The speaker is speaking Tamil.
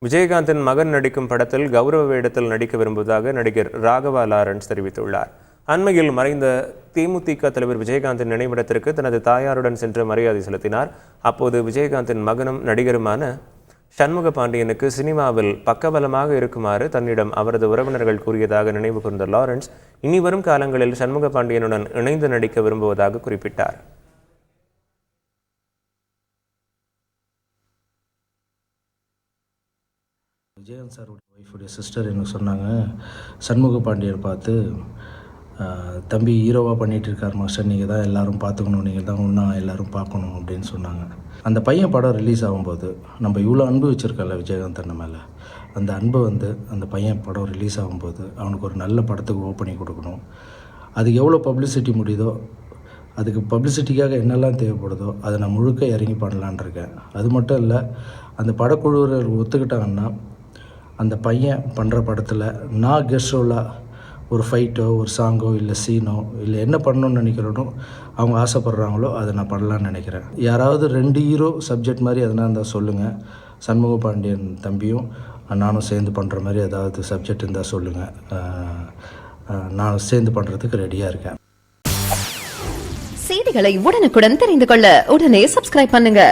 விஜயகாந்தின் மகன் நடிக்கும் படத்தில் கௌரவ வேடத்தில் நடிக்க விரும்புவதாக நடிகர் ராகவா லாரன்ஸ் தெரிவித்துள்ளார். அண்மையில் மறைந்த தேமுதிக தலைவர் விஜயகாந்தின் நினைவிடத்திற்கு தனது தாயாருடன் சென்று மரியாதை செலுத்தினார். அப்போது விஜயகாந்தின் மகனும் நடிகருமான சண்முக பாண்டியனுக்கு சினிமாவில் பக்கபலமாக இருக்குமாறு தன்னிடம் அவரது உறவினர்கள் கூறியதாக நினைவு கூர்ந்த லாரன்ஸ், இனி வரும் காலங்களில் சண்முக பாண்டியனுடன் இணைந்து நடிக்க விரும்புவதாக குறிப்பிட்டார். விஜயகாந்த் சாருடைய ஒய்ஃபுடைய சிஸ்டர் என்ன சொன்னாங்க, சண்முக பாண்டியர் பார்த்து, தம்பி ஹீரோவாக பண்ணிகிட்டு இருக்கார் மாஸ்டர், நீங்கள் தான் எல்லோரும் பார்த்துக்கணும், நீங்கள் தான் ஒன்றா எல்லோரும் பார்க்கணும் அப்படின்னு சொன்னாங்க. அந்த பையன் படம் ரிலீஸ் ஆகும்போது நம்ம இவ்வளோ அன்பு வச்சுருக்கல விஜயகாந்த் அண்ணன் மேலே, அந்த அன்பை அந்த பையன் படம் ரிலீஸ் ஆகும்போது அவனுக்கு ஒரு நல்ல படத்துக்கு ஓப்பனிங் கொடுக்கணும். அதுக்கு எவ்வளோ பப்ளிசிட்டி முடியுதோ, அதுக்கு பப்ளிசிட்டிக்காக என்னெல்லாம் தேவைப்படுதோ அதை நான் முழுக்க இறங்கி பண்ணலான் இருக்கேன். அது மட்டும் இல்லை, அந்த படக்குழுவினர் ஒத்துக்கிட்டாங்கன்னா அந்த பையன் பண்ணுற படத்தில் நான் கெஸ்ட் ரோலாக ஒரு ஃபைட்டோ ஒரு சாங்கோ இல்லை சீனோ இல்லை என்ன பண்ணணும்னு நினைக்கிறனோ அவங்க ஆசைப்பட்றாங்களோ அதை நான் பண்ணலான்னு நினைக்கிறேன். யாராவது 2 ஹீரோ சப்ஜெக்ட் மாதிரி எதனா இருந்தால் சொல்லுங்கள். சண்முக பாண்டியன் தம்பியும் நானும் சேர்ந்து பண்ணுற மாதிரி ஏதாவது சப்ஜெக்ட் இருந்தால் சொல்லுங்கள். நான் சேர்ந்து பண்ணுறதுக்கு ரெடியாக இருக்கேன். செய்திகளை உடனுக்குடன் தெரிந்து கொள்ள உடனே சப்ஸ்கிரைப் பண்ணுங்க.